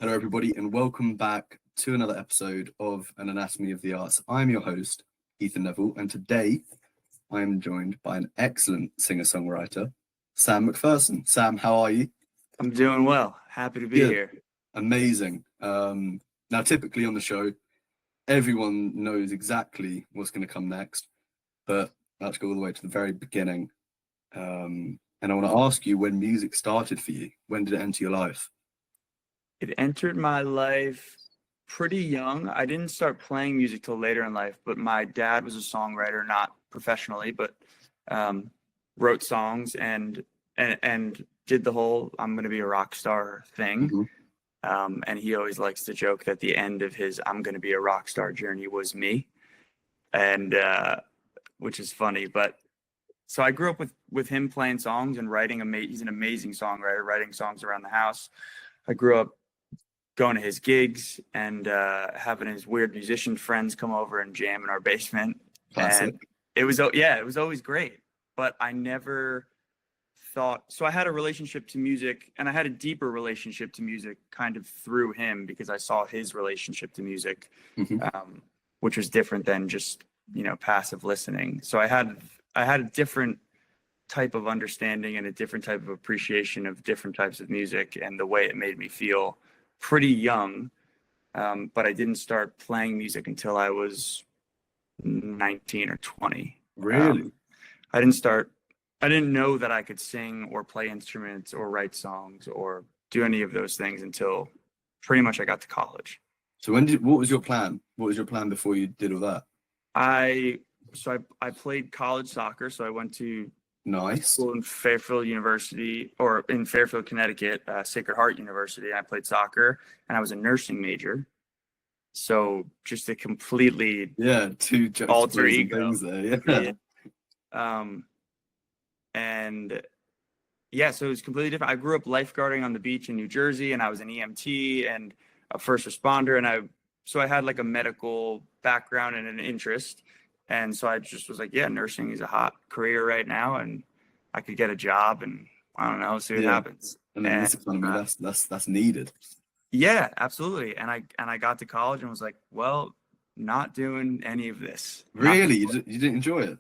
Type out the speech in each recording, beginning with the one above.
Hello, everybody, and welcome back to another episode of An Anatomy of the Arts. I'm your host, Ethan Neville, and today I am joined by an excellent singer-songwriter, Sam MacPherson. Sam, how are you? I'm doing well. Happy to be Good. here. Amazing. Now, typically on the show, everyone knows exactly what's going to come next, but let's go all the way to the very beginning. And I want to ask you when music started for you. When did it enter your life? It entered my life pretty young. I didn't start playing music till later in life, but my dad was a songwriter, not professionally, but wrote songs and did the whole "I'm going to be a rock star" thing. And he always likes to joke that the end of his "I'm going to be a rock star" journey was me, and which is funny. But so I grew up with him playing songs and writing. He's an amazing songwriter, writing songs around the house. I grew up going to his gigs and having his weird musician friends come over and jam in our basement. Classic. And it was always great. But I never thought, so I had a relationship to music, and I had a deeper relationship to music kind of through him because I saw his relationship to music, which was different than just, passive listening. So I had a different type of understanding and a different type of appreciation of different types of music and the way it made me feel pretty young. But I didn't start playing music until I was 19 or 20. Really? I didn't know that I could sing or play instruments or write songs or do any of those things until pretty much I got to college. So what was your plan? What was your plan before you did all that? I played college soccer. So I went to school in Fairfield University, or in Fairfield, Connecticut, Sacred Heart University. I played soccer, and I was a nursing major. So just a completely two alter ego. Things there. Yeah. And yeah, so it was completely different. I grew up lifeguarding on the beach in New Jersey, and I was an EMT and a first responder, and so I had like a medical background and an interest. And so I just was like, yeah, nursing is a hot career right now, and I could get a job, and I don't know, see what happens. And then this economy, that's needed. Yeah, absolutely. And I got to college and was like, well, not doing any of this. Really? You didn't enjoy it?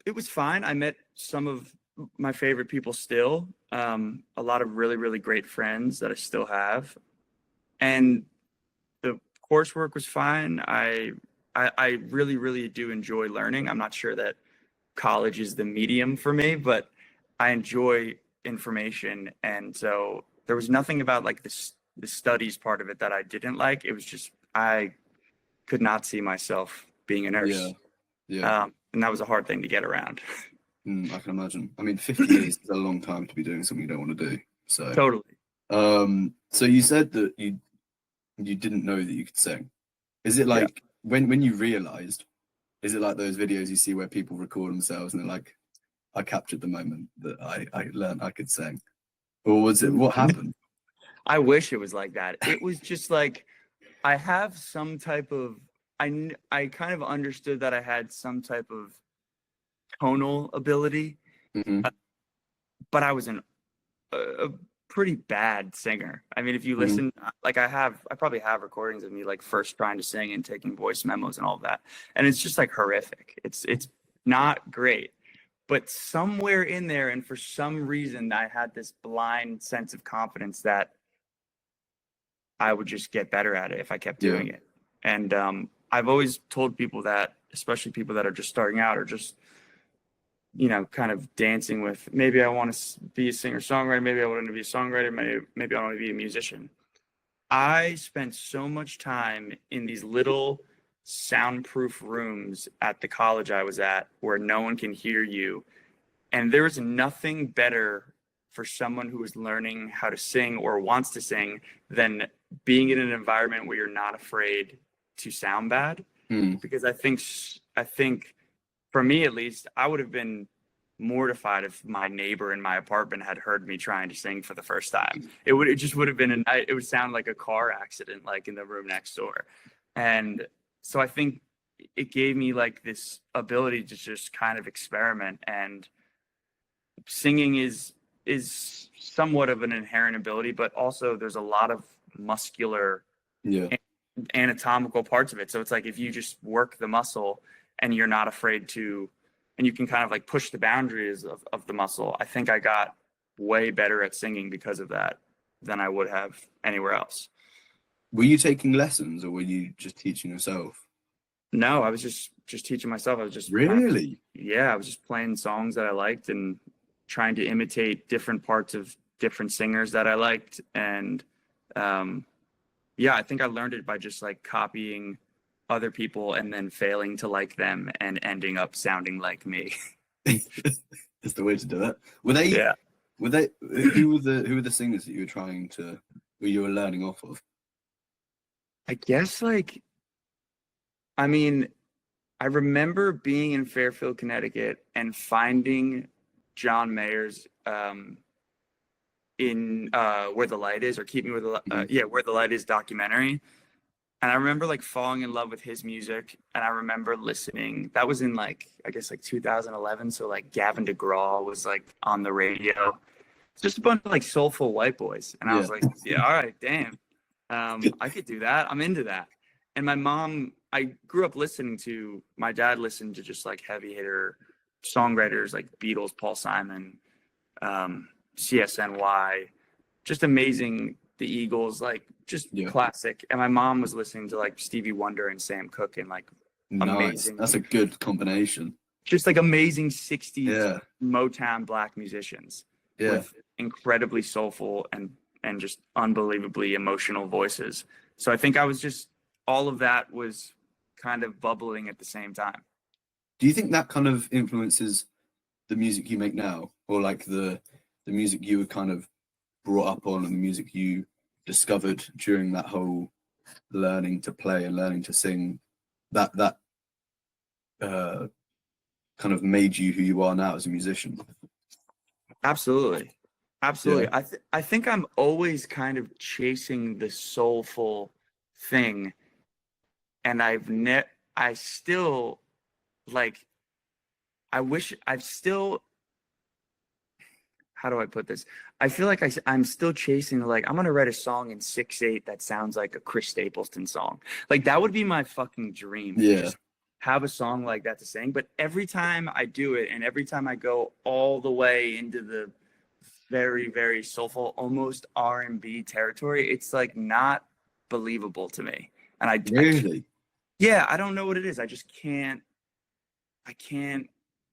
It was fine. I met some of my favorite people still. A lot of really, really great friends that I still have. And the coursework was fine. I really, really do enjoy learning. I'm not sure that college is the medium for me, but I enjoy information. And so there was nothing about like the studies part of it that I didn't like. It was just, I could not see myself being a nurse. Yeah. And that was a hard thing to get around. I can imagine. I mean, 50 years is a long time to be doing something you don't want to do. So totally. So you said that you didn't know that you could sing. Is it like when you realized, is it like those videos you see where people record themselves and they're like, I captured the moment that I learned I could sing? Or was it, what happened? I wish it was like that. It was just like, I have some type of, I kind of understood that I had some type of tonal ability, but I was a pretty bad singer. I mean, if you listen, like I probably have recordings of me like first trying to sing and taking voice memos and all that, and it's just like horrific. It's not great, but somewhere in there, and for some reason, I had this blind sense of confidence that I would just get better at it if I kept doing it. And I've always told people that, especially people that are just starting out or just, kind of dancing with, maybe I want to be a singer-songwriter, maybe I want to be a songwriter, maybe I want to be a musician. I spent so much time in these little soundproof rooms at the college I was at where no one can hear you. And there is nothing better for someone who is learning how to sing or wants to sing than being in an environment where you're not afraid to sound bad. Because I think for me, at least, I would have been mortified if my neighbor in my apartment had heard me trying to sing for the first time. It just would have been, it would sound like a car accident, like in the room next door. And so I think it gave me like this ability to just kind of experiment. And singing is is somewhat of an inherent ability, but also there's a lot of muscular Yeah. anatomical parts of it. So it's like if you just work the muscle and you're not afraid to, and you can kind of like push the boundaries of the muscle. I think I got way better at singing because of that than I would have anywhere else. Were you taking lessons or were you just teaching yourself? No, I was just teaching myself. I was just Really? I was just playing songs that I liked and trying to imitate different parts of different singers that I liked. And yeah, I think I learned it by just like copying other people and then failing to like them and ending up sounding like me. That's the way to do it. Were they? Yeah. Were they? Who were the singers that you were trying to? Who you were learning off of? I guess like, I mean, I remember being in Fairfield, Connecticut and finding John Mayer's in Where the Light Is, or Keep Me Where the Where the Light Is documentary. And I remember like falling in love with his music. And I remember listening, that was in like, I guess like 2011. So like Gavin DeGraw was like on the radio. It's just a bunch of like soulful white boys. And I was like, yeah, all right, damn. I could do that. I'm into that. And my mom, I grew up listening to, my dad listened to just like heavy hitter songwriters like Beatles, Paul Simon, CSNY, just amazing. The Eagles, like just classic. And my mom was listening to like Stevie Wonder and Sam Cooke and like amazing. That's a good combination. Just like amazing 60s Motown black musicians with incredibly soulful and just unbelievably emotional voices. So I think I was just, all of that was kind of bubbling at the same time. Do you think that kind of influences the music you make now, or like the music you were kind of brought up on and the music you discovered during that whole learning to play and learning to sing, that kind of made you who you are now as a musician? Absolutely. I think I'm always kind of chasing the soulful thing, and I still like, I wish I've still, how do I put this? I feel like I'm still chasing, like, I'm going to write a song in 6/8 that sounds like a Chris Stapleton song. Like, that would be my fucking dream. Yeah. Just have a song like that to sing. But every time I do it, and every time I go all the way into the very, very soulful, almost R&B territory, it's like not believable to me. And Really? I don't know what it is. I just can't,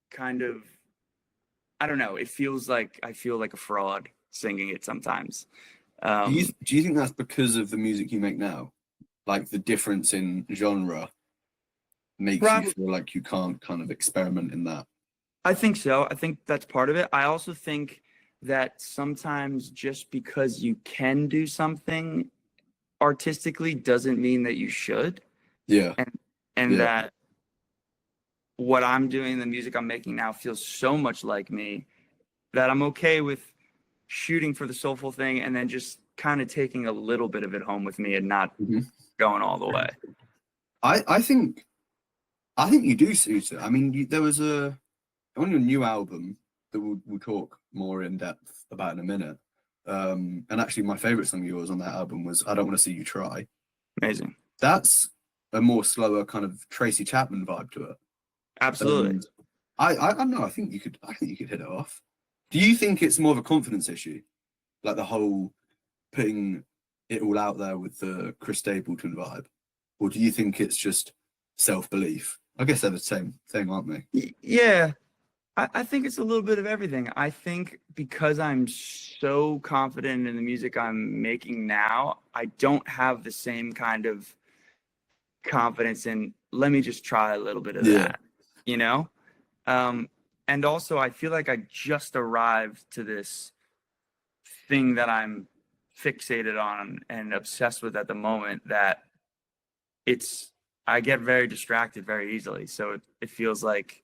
kind of, I don't know. It feels like I feel like a fraud singing it sometimes. Do you think that's because of the music you make now? Like the difference in genre makes you feel like you can't kind of experiment in that? I think so. I think that's part of it. I also think that sometimes just because you can do something artistically doesn't mean that you should. Yeah. And that what I'm doing, the music I'm making now, feels so much like me that I'm okay with shooting for the soulful thing and then just kind of taking a little bit of it home with me and not going all the way. I think you do suit it. I mean, there was on your new album that we'll talk more in depth about in a minute. And actually, my favorite song of yours on that album was "I Don't Want to See You Try." Amazing. That's a more slower kind of Tracy Chapman vibe to it. Absolutely. I don't know. I think you could hit it off. Do you think it's more of a confidence issue, like the whole putting it all out there with the Chris Stapleton vibe, or do you think it's just self-belief? I guess they're the same thing, aren't they? Yeah, I think it's a little bit of everything. I think because I'm so confident in the music I'm making now, I don't have the same kind of confidence in, let me just try a little bit of that, you know? And also I feel like I just arrived to this thing that I'm fixated on and obsessed with at the moment, that I get very distracted very easily. So it feels like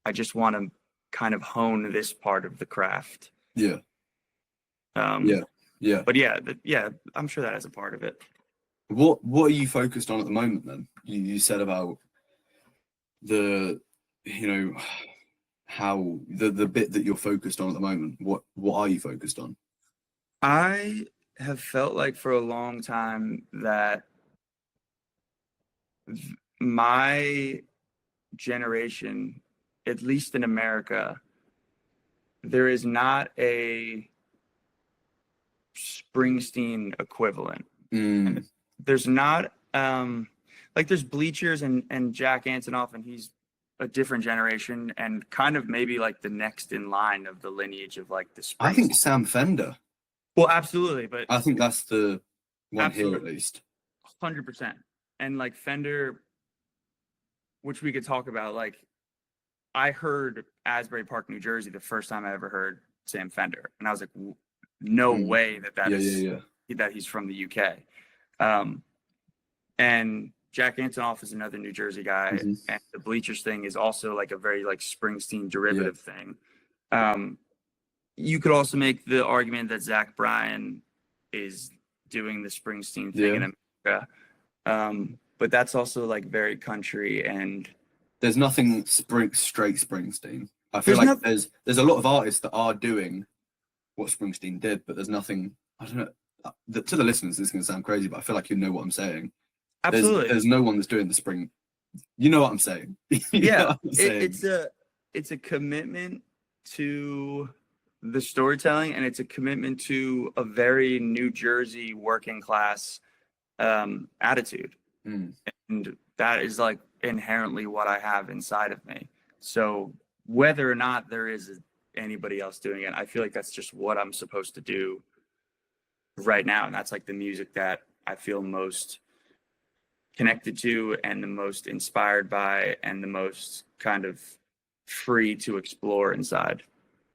I just want to kind of hone this part of the craft. Yeah. But yeah, I'm sure that has a part of it. What are you focused on at the moment then? You said about the, how the bit that you're focused on at the moment, what are you focused on? I have felt like for a long time that my generation, at least in America, there is not a Springsteen equivalent. And there's not like there's Bleachers and Jack Antonoff, and he's a different generation and kind of maybe like the next in line of the lineage of like the Springsteen. I think Sam Fender. Well, absolutely, but I think that's the one absolutely. here at least. 100%. And like Fender, which we could talk about, like I heard Asbury Park, New Jersey, the first time I ever heard Sam Fender, and I was like, no way that he's from the UK. And Jack Antonoff is another New Jersey guy, and the Bleachers thing is also like a very like Springsteen derivative thing. You could also make the argument that Zach Bryan is doing the Springsteen thing in America, but that's also like very country, and there's nothing straight Springsteen. I feel like there's a lot of artists that are doing what Springsteen did, but there's nothing. I don't know. To the listeners, this is going to sound crazy, but I feel like you know what I'm saying. Absolutely. There's no one that's doing the spring. You know what I'm saying? It's a commitment to the storytelling, and it's a commitment to a very New Jersey working class attitude. And that is like inherently what I have inside of me. So whether or not there is anybody else doing it, I feel like that's just what I'm supposed to do right now. And that's like the music that I feel most connected to and the most inspired by and the most kind of free to explore inside.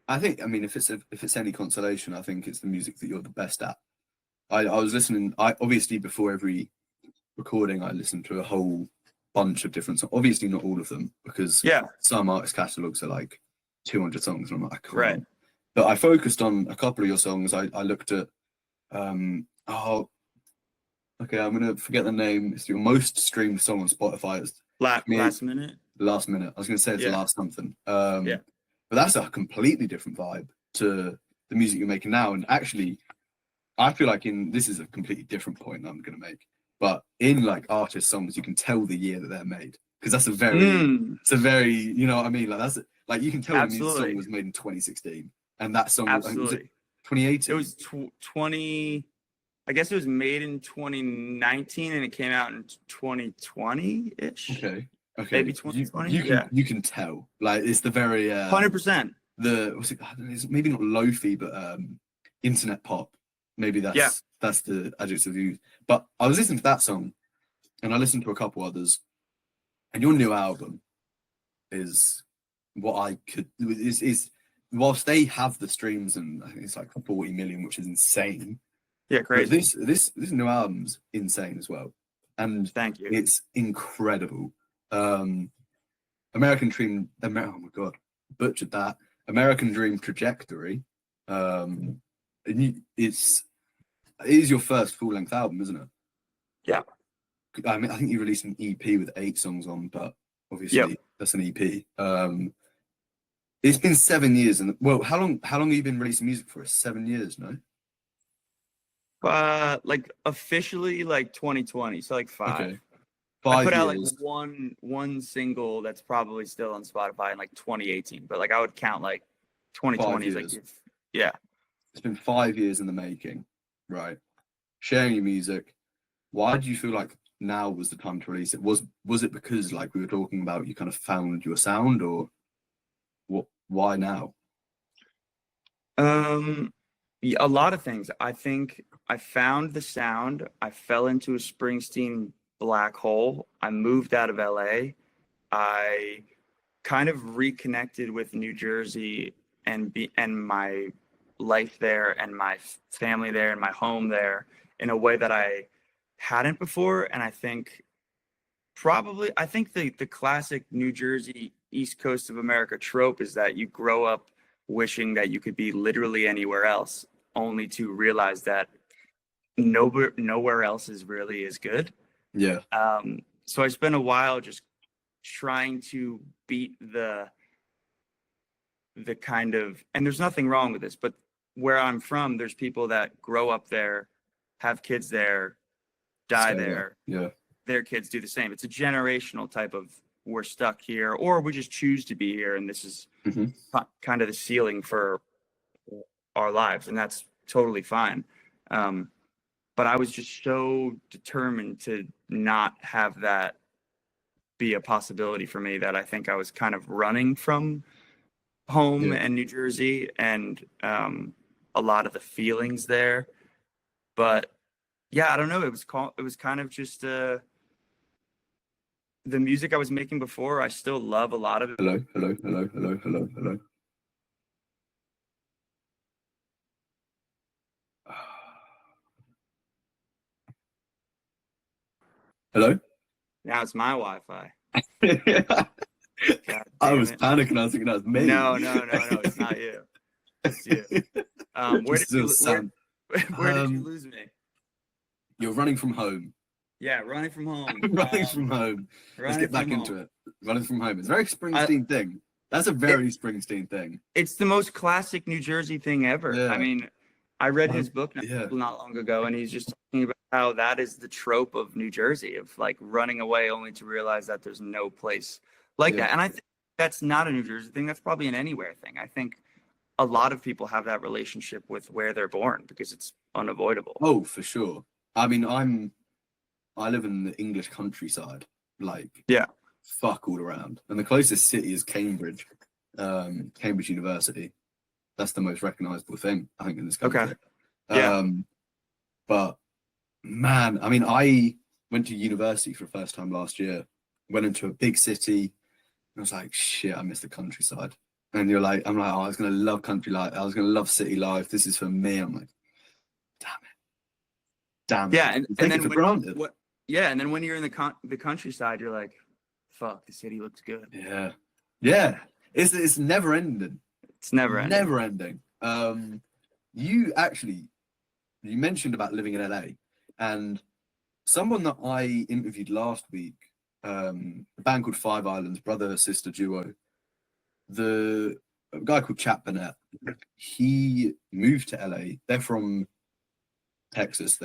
I mean, if it's any consolation, I think it's the music that you're the best at. I was listening, obviously before every recording, I listened to a whole bunch of different songs. Obviously not all of them, because some artist catalogs are like 200 songs, and I'm like, right. But I focused on a couple of your songs. I looked at, okay, I'm gonna forget the name. It's your most streamed song on Spotify. It's Last Minute. Last Minute. I was gonna say it's the last something. But that's a completely different vibe to the music you're making now. And actually, I feel like this is a completely different point I'm gonna make. But in like artist songs, you can tell the year that they're made, because that's it's a very, you know what I mean? Like that's like you can tell the song was made in 2016, and that song was it 2018. It was 20. I guess it was made in 2019 and it came out in 2020-ish. Okay. Maybe 2020. You can tell. Like it's the very 100%. It's maybe not lofi, but internet pop. Maybe that's the adjective you use. But I was listening to that song, and I listened to a couple others, and your new album is what is whilst they have the streams, and I think it's like 40 million, which is insane. Yeah, crazy. This new album's insane as well, and thank you. It's incredible. American Dream. Oh my god, butchered that. American Dream Trajectory. It is your first full length album, isn't it? Yeah. I mean, I think you released an EP with 8 songs on, but obviously that's an EP. It's been 7 years, and how long have you been releasing music for? 7 years, no? Like officially like 2020, so like 5. Okay. 5 I put out like one single that's probably still on Spotify in like 2018, but like I would count like 2020 is like it's been 5 years in the making, right? Sharing your music. Why do you feel like now was the time to release it? Was it because, like we were talking about, you kind of found your sound, or what? Why now? A lot of things. I think I found the sound. I fell into a Springsteen black hole. I moved out of LA. I kind of reconnected with New Jersey and my life there and my family there and my home there in a way that I hadn't before. And I think the classic New Jersey, East Coast of America trope is that you grow up wishing that you could be literally anywhere else, only to realize that nowhere else is really as good. Yeah. So I spent a while just trying to beat the the kind of, and there's nothing wrong with this, but where I'm from, there's people that grow up there, have kids there, die So, there. yeah. Their kids do the same. It's a generational type of, we're stuck here, or we just choose to be here, and this is Mhm. kind of the ceiling for our lives, and that's totally fine. But I was just so determined to not have that be a possibility for me that I think I was kind of running from home Yeah. and New Jersey and a lot of the feelings there. But yeah, I don't know. It was kind of just the music I was making before. I still love a lot of it. Hello, hello, hello, hello, hello, hello. Hello? Now it's my Wi-Fi. God I damn was it. panicking. I was thinking that was me. No, it's not you. It's you. Where did you lose me? You're running from home. Yeah, running from home. Running from home. Let's get back into it. Running from home. It's a very Springsteen thing. That's a very Springsteen thing. It's the most classic New Jersey thing ever. Yeah. I mean, I read his book Yeah. not long ago, and he's just talking about how that is the trope of New Jersey, of like running away only to realize that there's no place like that. And I think that's not a New Jersey thing. That's probably an anywhere thing. I think a lot of people have that relationship with where they're born because it's unavoidable. Oh, for sure. I mean, I live in the English countryside, like fuck all around. And the closest city is Cambridge, Cambridge University. That's the most recognizable thing, I think, in this country. Okay. Yeah. But man, I mean, I went to university for the first time last year, went into a big city, and I was like, shit, I miss the countryside. And I'm like, oh, I was going to love country life. I was going to love city life. This is for me. I'm like, damn it. Yeah. And then for granted. And then when you're in the countryside, you're like, fuck, the city looks good. Yeah. Yeah. It's never ending. It's never ending. Never ending. You mentioned about living in LA, and someone that I interviewed last week, a band called Five Islands, brother sister duo. A guy called Chap Burnett, he moved to LA. They're from Texas.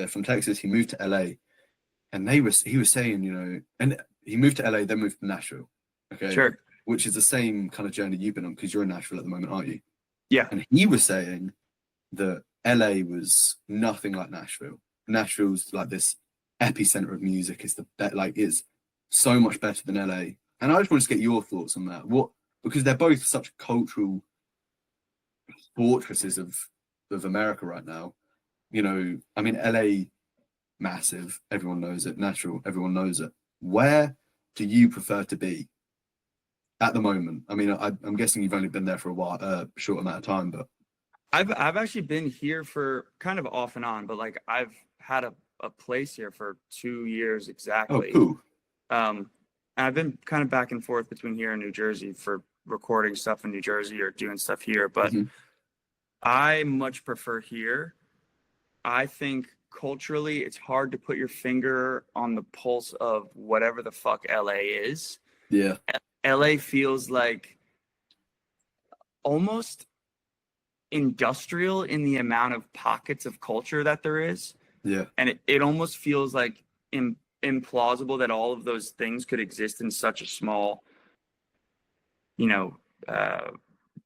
He moved to LA, and he was saying, and he moved to LA, then moved to Nashville. Okay, sure. Which is the same kind of journey you've been on because you're in Nashville at the moment, aren't you? Yeah. And he was saying that LA was nothing like Nashville. Nashville's like this epicenter of music. It's so much better than LA. And I just want to get your thoughts on that. Because they're both such cultural fortresses of America right now. I mean, LA, massive. Everyone knows it. Nashville, everyone knows it. Where do you prefer to be at the moment? I mean, I'm guessing you've only been there for a while, short amount of time, but I've actually been here for kind of off and on, but like I've had a place here for 2 years exactly. Oh, cool. And I've been kind of back and forth between here and New Jersey for recording stuff in New Jersey or doing stuff here, but I much prefer here. I think culturally, it's hard to put your finger on the pulse of whatever the fuck LA is. Yeah. LA feels like almost industrial in the amount of pockets of culture that there is. Yeah. And it almost feels like implausible that all of those things could exist in such a small,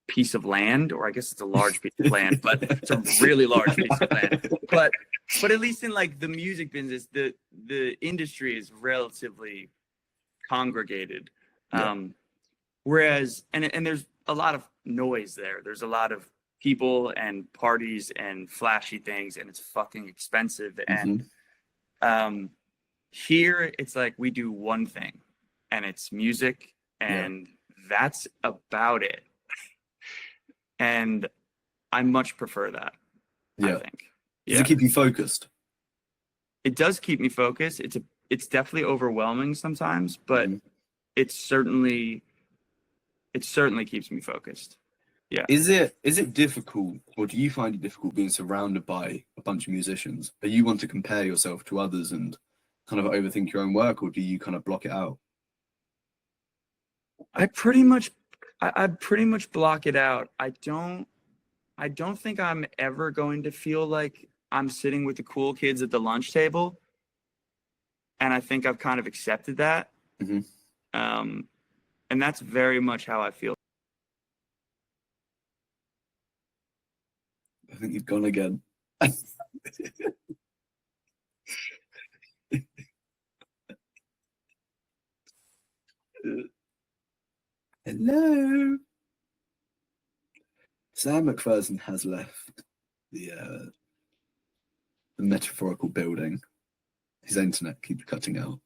piece of land, or I guess it's a large piece of land, but it's a really large piece of land. But at least in like the music business, the industry is relatively congregated. Yeah. Whereas, and there's a lot of noise there. There's a lot of people and parties and flashy things, and it's fucking expensive. And here it's like we do one thing, and it's music, and that's about it. And I much prefer that. I think. Does it keep you focused? It does keep me focused. It's definitely overwhelming sometimes, but it certainly keeps me focused. Yeah. Is it difficult, or do you find it difficult being surrounded by a bunch of musicians? Do you want to compare yourself to others and kind of overthink your own work, or do you kind of block it out? I pretty much I pretty much block it out. I don't think I'm ever going to feel like I'm sitting with the cool kids at the lunch table. And I think I've kind of accepted that. Mm-hmm. And that's very much how I feel. I think you've gone again. Hello. Sam MacPherson has left the metaphorical building. His internet keeps cutting out.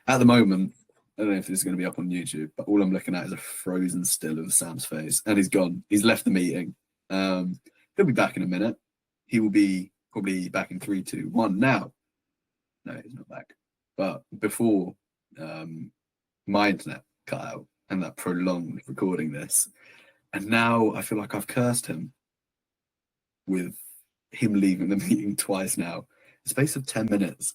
At the moment, I don't know if this is going to be up on YouTube, but all I'm looking at is a frozen still of Sam's face, and he's gone. He's left the meeting. He'll be back in a minute. He will be probably back in 3, 2, 1 now. No, he's not back. But before my internet cut out and that prolonged recording this, and now I feel like I've cursed him with him leaving the meeting twice now. The space of 10 minutes.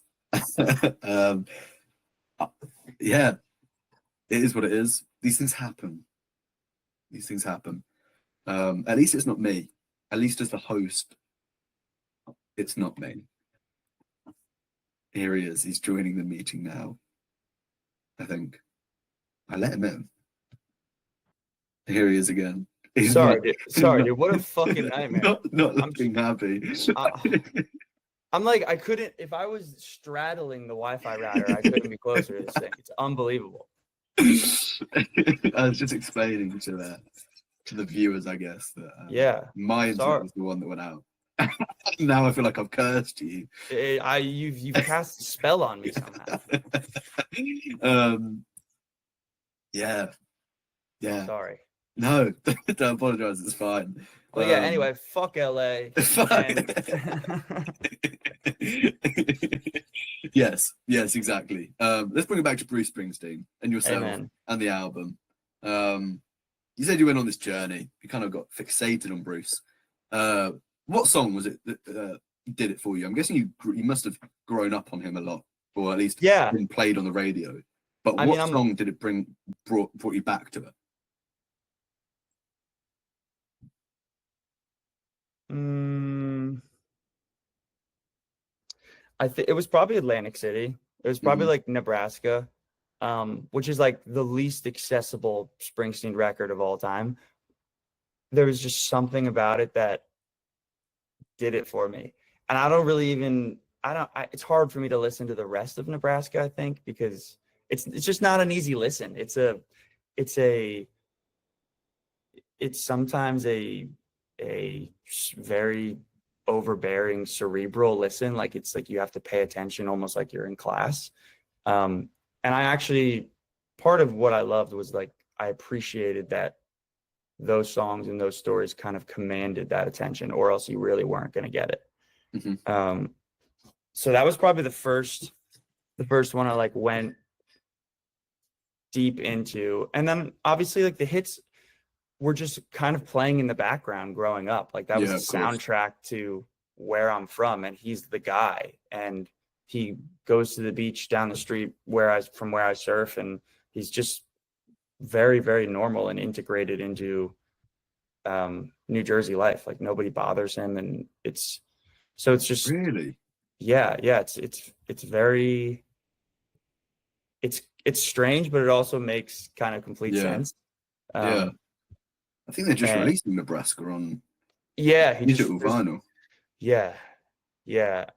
Yeah, it is what it is. These things happen. These things happen. At least it's not me. At least as the host, it's not me. Here he is. He's joining the meeting now. I think I let him in. Here he is again. He's Sorry, dude. What a fucking nightmare. Not looking happy. I'm like, I couldn't, if I was straddling the Wi-Fi router, I couldn't be closer to this thing. It's unbelievable. I was just explaining to the viewers, I guess, that my internet was the one that went out. Now I feel like I've cursed you. You've cast a spell on me somehow. Yeah. Sorry. No, don't apologize. It's fine. Well, yeah. Anyway, fuck LA. Yes, exactly. Let's bring it back to Bruce Springsteen and yourself. Amen. And the album. You said you went on this journey. You kind of got fixated on Bruce. What song was it that did it for you? I'm guessing you must have grown up on him a lot, or at least been played on the radio. But what song did it brought you back to it? I think it was probably Atlantic City. It was probably like Nebraska, which is like the least accessible Springsteen record of all time. There was just something about it that did it for me. And I don't really even, it's hard for me to listen to the rest of Nebraska, I think, because it's just not an easy listen. It's sometimes a very overbearing cerebral listen. Like it's like you have to pay attention almost like you're in class. And I actually, part of what I loved was like, I appreciated that those songs and those stories kind of commanded that attention, or else you really weren't going to get it. Mm-hmm. So that was probably the first one I like went deep into. And then obviously like the hits were just kind of playing in the background growing up. Like that was the soundtrack to where I'm from, and he's the guy, and he goes to the beach down the street from where I surf, and he's just very, very normal and integrated into New Jersey life. Like nobody bothers him, and it's just really, it's very, it's strange, but it also makes kind of complete sense. I think they just released in Nebraska on digital vinyl.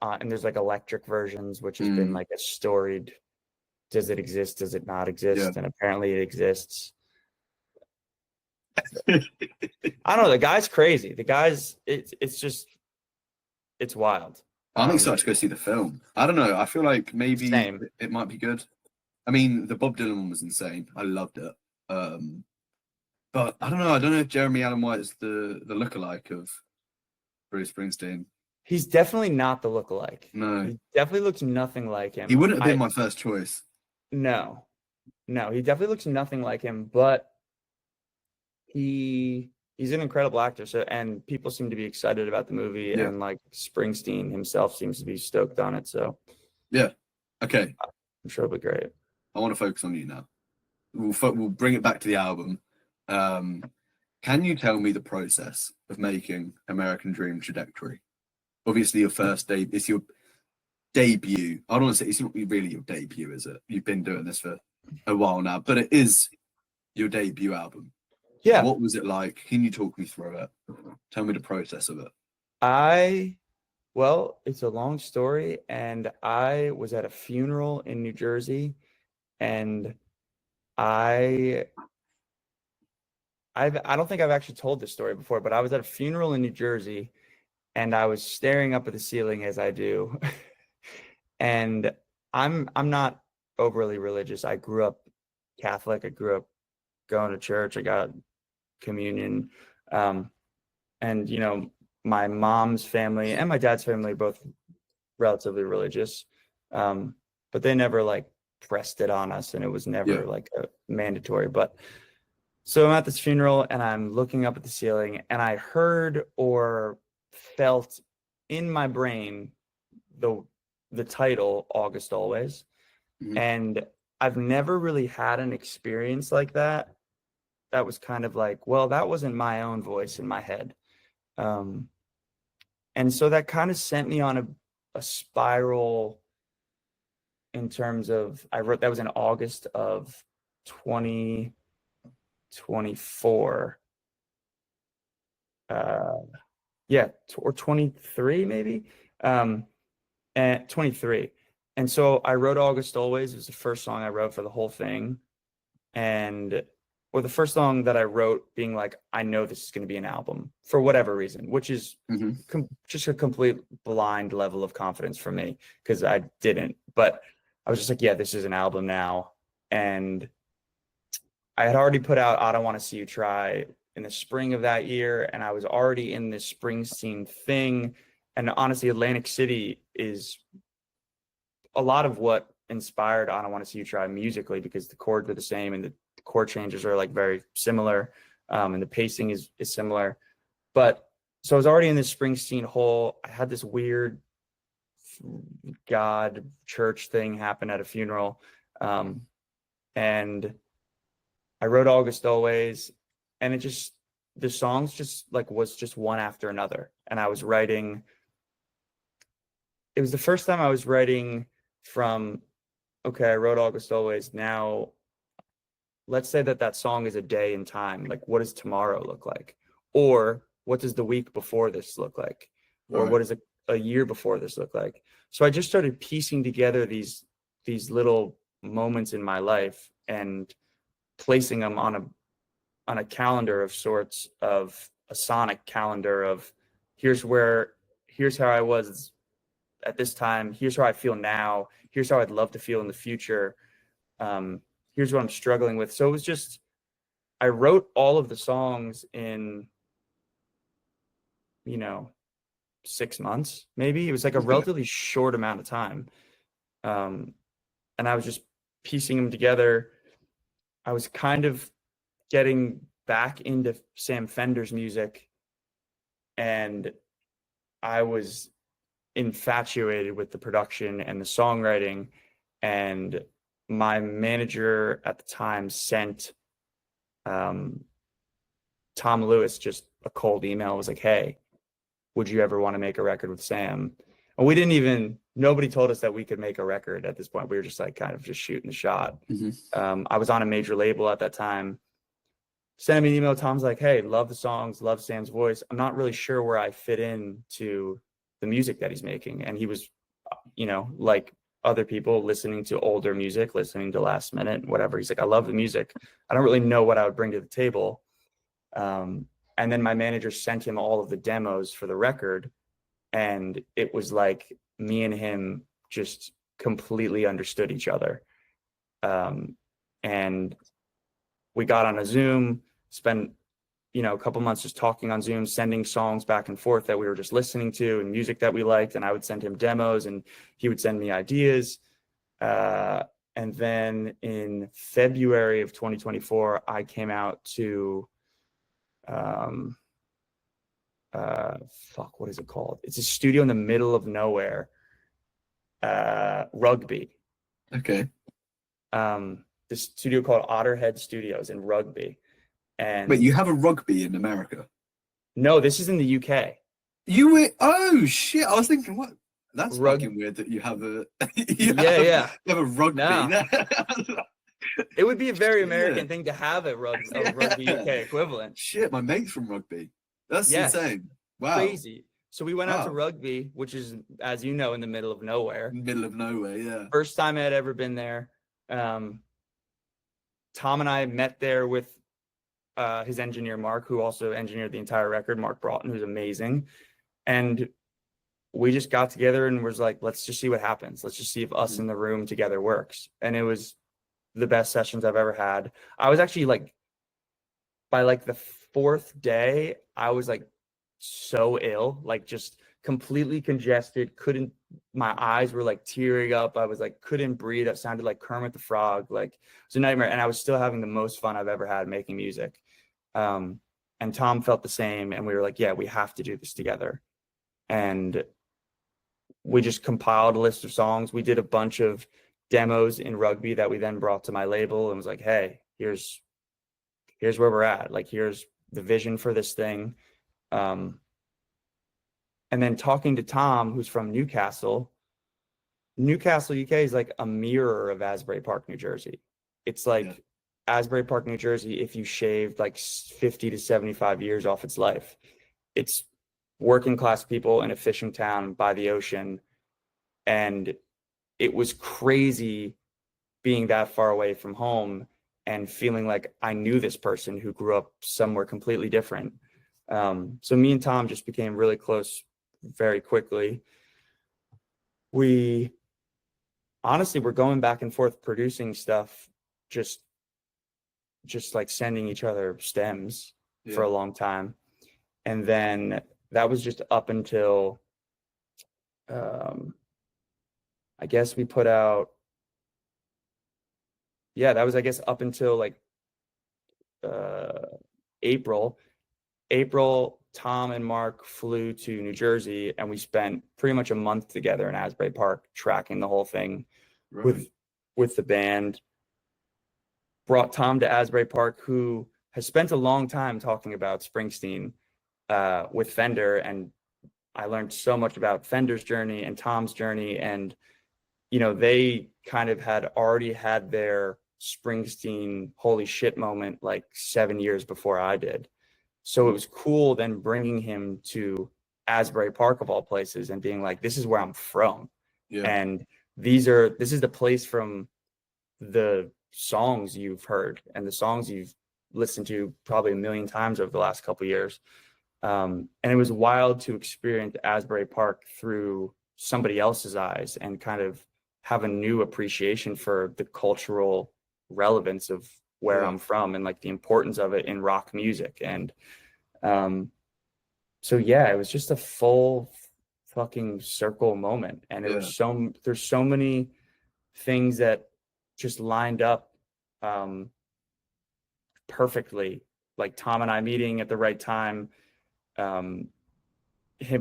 And there's like electric versions, which has been like a storied, does it exist, does it not exist? And apparently it exists. I don't know, the guy's crazy. The guy's it's wild. I'm excited to go see the film. I don't know, I feel like maybe it might be good. I mean, the Bob Dylan one was insane. I loved it. But I don't know if Jeremy Allen White is the lookalike of Bruce Springsteen. He's definitely not the lookalike. No. He definitely looks nothing like him. He wouldn't have been my first choice. No, he definitely looks nothing like him, but he's an incredible actor. So, and people seem to be excited about the movie, and like Springsteen himself seems to be stoked on it. So yeah. Okay. I'm sure it'll be great. I want to focus on you now. we'll bring it back to the album. Can you tell me the process of making American Dream Trajectory? Obviously, your first day, it's your debut. I don't want to say it's not really your debut, is it? You've been doing this for a while now, but it is your debut album. Yeah. What was it like? Can you talk me through it? Tell me the process of it. Well, it's a long story, and I was at a funeral in New Jersey, and I don't think I've actually told this story before, but I was at a funeral in New Jersey, and I was staring up at the ceiling as I do. And I'm not overly religious. I grew up Catholic. I grew up going to church. I got communion. And you know, my mom's family and my dad's family are both relatively religious. But they never like pressed it on us, and it was never like a mandatory. But so I'm at this funeral and I'm looking up at the ceiling, and I heard or felt in my brain the title August Always. Mhm. And I've never really had an experience like that. That was kind of like, well, that wasn't my own voice in my head. And so that kind of sent me on a spiral in terms of, I wrote, that was in August of 2024. Or 23 maybe. And 23. And so I wrote August Always. It was the first song I wrote for the whole thing. Or the first song that I wrote being like, I know this is going to be an album for whatever reason, which is just a complete blind level of confidence for me because I didn't. But I was just like, yeah, this is an album now. And I had already put out I Don't Want to See You Try in the spring of that year. And I was already in this Springsteen thing. And honestly, Atlantic City is a lot of what inspired I Don't Want to See You Try musically, because the chords are the same and the chord changes are like very similar, and the pacing is similar. But so I was already in this Springsteen hole. I had this weird God church thing happen at a funeral, and I wrote August Always, and the songs just like was just one after another. And I was writing. It was the first time I was writing from, okay, I wrote August Always. Now let's say that song is a day in time. Like, what does tomorrow look like? Or what does the week before this look like? Or what does a year before this look like? So I just started piecing together these little moments in my life and placing them on a calendar of sorts, of a sonic calendar of here's how I was at this time. Here's how I feel now. Here's how I'd love to feel in the future. Here's what I'm struggling with. So it was just, I wrote all of the songs in, 6 months, maybe. It was like a relatively short amount of time. And I was just piecing them together. I was kind of getting back into Sam Fender's music, and I was infatuated with the production and the songwriting. And my manager at the time sent Tom Lewis just a cold email. It was like, hey, would you ever want to make a record with Sam? And nobody told us that we could make a record at this point. We were just like kind of just shooting the shot. I was on a major label at that time. Sent me an email. Tom's like, hey, love the songs, love Sam's voice. I'm not really sure where I fit in to the music that he's making. And he was, like other people, listening to older music, listening to Last Minute, whatever. He's like, I love the music. I don't really know what I would bring to the table. And then my manager sent him all of the demos for the record. And it was like me and him just completely understood each other. And we got on a Zoom, spent, a couple months just talking on Zoom, sending songs back and forth that we were just listening to and music that we liked. And I would send him demos and he would send me ideas. And then in February of 2024, I came out to, what is it called? It's a studio in the middle of nowhere, Rugby. Okay. this studio called Otterhead Studios in Rugby. And Wait, you have a rugby in America? no, this is in the UK. Oh shit! I was thinking, what? That's fucking weird that you have a you have a rugby. No. It would be a very American Shit. thing to have a rugby UK equivalent. Shit, my mate's from rugby. That's Yes. insane. Wow. Crazy. So we went out to Wow. Rugby, which is, as you know, in the middle of nowhere. Middle of nowhere, yeah. First time I had ever been there. Tom and I met there with his engineer, Mark, who also engineered the entire record, Mark Broughton, who's amazing. And we just got together and was like, let's just see what happens. Let's just see if us in the room together works. And it was the best sessions I've ever had. I was actually like, by like the fourth day, I was like so ill, like just completely congested. My eyes were like tearing up. I was like, couldn't breathe. It sounded like Kermit the Frog. Like it was a nightmare. And I was still having the most fun I've ever had making music. And Tom felt the same. And we were like, yeah, we have to do this together. And we just compiled a list of songs. We did a bunch of demos in Rugby that we then brought to my label and was like, hey, here's where we're at. Like, here's the vision for this thing. And then talking to Tom, who's from Newcastle, UK is like a mirror of Asbury Park, New Jersey. It's like Asbury Park, New Jersey, if you shaved like 50 to 75 years off its life. It's working class people in a fishing town by the ocean. And it was crazy being that far away from home and feeling like I knew this person who grew up somewhere completely different. So me and Tom just became really close very quickly. We honestly were going back and forth producing stuff, just like sending each other stems for a long time. And then that was just up until I guess we put out, that was, I guess, up until like April, Tom and Mark flew to New Jersey and we spent pretty much a month together in Asbury Park tracking the whole thing with the band. Brought Tom to Asbury Park, who has spent a long time talking about Springsteen with Fender. And I learned so much about Fender's journey and Tom's journey. And, you know, they kind of had already had their Springsteen holy shit moment like 7 years before I did. So it was cool then bringing him to Asbury Park of all places and being like, this is where I'm from. And this is the place from the songs you've heard and the songs you've listened to probably a million times over the last couple of years. And it was wild to experience Asbury Park through somebody else's eyes and kind of have a new appreciation for the cultural relevance of where I'm from and like the importance of it in rock music. And so it was just a full fucking circle moment. And it was there's so many things that just lined up perfectly, like Tom and I meeting at the right time, him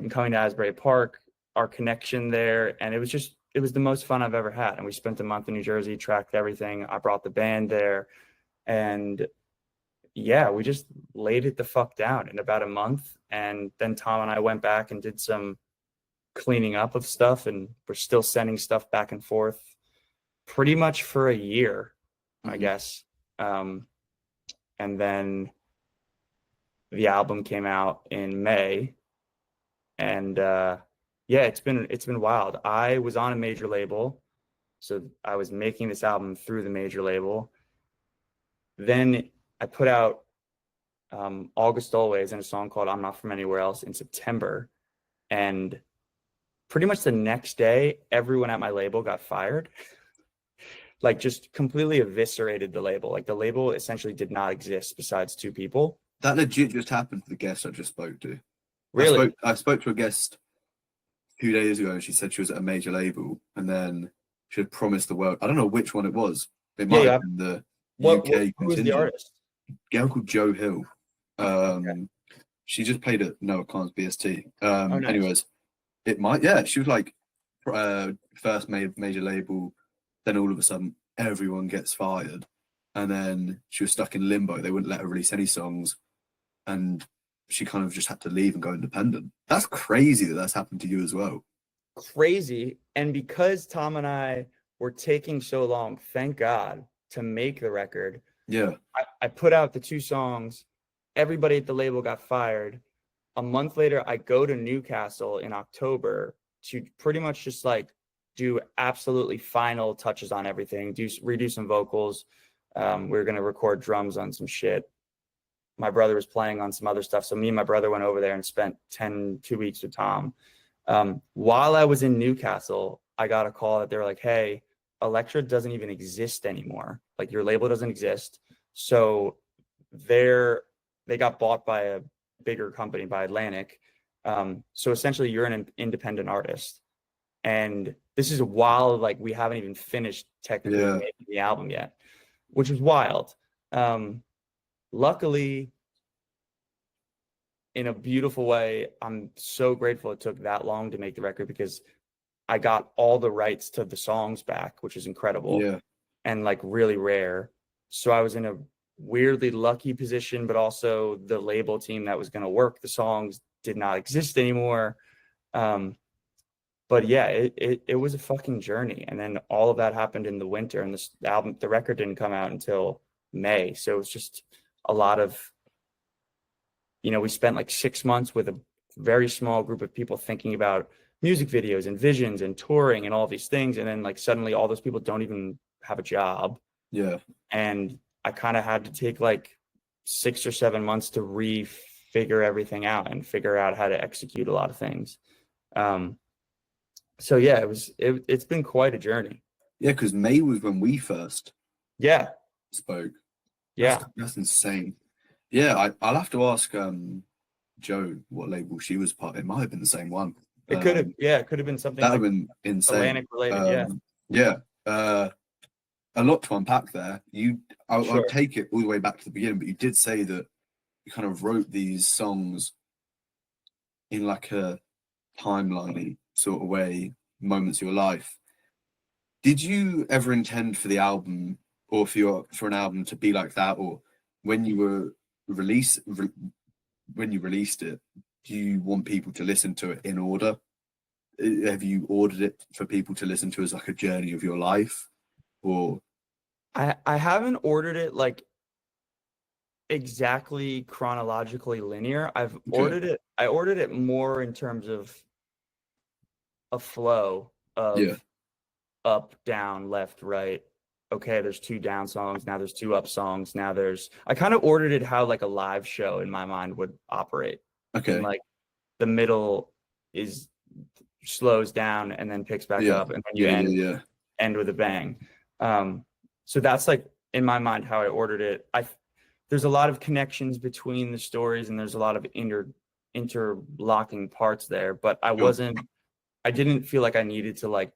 coming to Asbury Park, our connection there. And it was the most fun I've ever had. And we spent a month in New Jersey, tracked everything. I brought the band there, and we just laid it the fuck down in about a month. And then Tom and I went back and did some cleaning up of stuff, and we're still sending stuff back and forth pretty much for a year, I guess. And then the album came out in May, and it's been wild. I was on a major label, so I was making this album through the major label. Then I put out August Always and a song called I'm Not From Anywhere Else in September. And pretty much the next day, everyone at my label got fired. Like, just completely eviscerated the label. Like, the label essentially did not exist besides two people. That legit just happened to the guest I just spoke to. Really? I spoke to a guest 2 days ago, and she said she was at a major label, and then she had promised the world. I don't know which one it was. It might have been the UK. Who was the artist? A girl called Joe Hill. She just played at Noah Khan's BST. Nice. Anyways, it might. She was like first major label. Then all of a sudden, everyone gets fired. and then she was stuck in limbo. They wouldn't let her release any songs, and she kind of just had to leave and go independent. That's crazy that that's happened to you as well. Crazy. And because Tom and I were taking so long, thank God, to make the record, Yeah. I put out the 2 songs. Everybody at the label got fired. A month later, I go to Newcastle in October to pretty much just like do absolutely final touches on everything, redo some vocals. We were going to record drums on some shit. My brother was playing on some other stuff. So me and my brother went over there and spent 2 weeks with Tom. While I was in Newcastle, I got a call that they were like, hey, Elektra doesn't even exist anymore. Like, your label doesn't exist. So they got bought by a bigger company, by Atlantic. So essentially you're an independent artist. And this is while like we haven't even finished technically making the album yet, which is wild. Luckily, in a beautiful way, I'm so grateful it took that long to make the record, because I got all the rights to the songs back, which is incredible and like really rare. So I was in a weirdly lucky position, but also the label team that was going to work the songs did not exist anymore. But yeah, it was a fucking journey. And then all of that happened in the winter, and the record didn't come out until May. So it was just a lot of, we spent like 6 months with a very small group of people thinking about music videos and visions and touring and all these things. And then like suddenly all those people don't even have a job. Yeah. And I kind of had to take like 6 or 7 months to refigure everything out and figure out how to execute a lot of things. So yeah, it's been quite a journey. Yeah, because May was when we first spoke. That's insane. Yeah, I'll have to ask Jo what label she was part of. It might have been the same one. It could have, it could have been something that like would have been insane. Atlantic related, a lot to unpack there. I'll Sure. take it all the way back to the beginning, but you did say that you kind of wrote these songs in like a timeline sort of way, moments of your life. Did you ever intend for the album, or for an album to be like that, or when you released it, do you want people to listen to it in order? Have you ordered it for people to listen to as like a journey of your life? Or I haven't ordered it like exactly chronologically linear. I ordered it more in terms of a flow of up, down, left, right. Okay, there's 2 down songs, now there's 2 up songs, I kind of ordered it how like a live show in my mind would operate. Okay. And like the middle slows down and then picks back up, and then you end with a bang. So that's like in my mind how I ordered it. There's a lot of connections between the stories, and there's a lot of interlocking parts there, but I didn't feel like I needed to like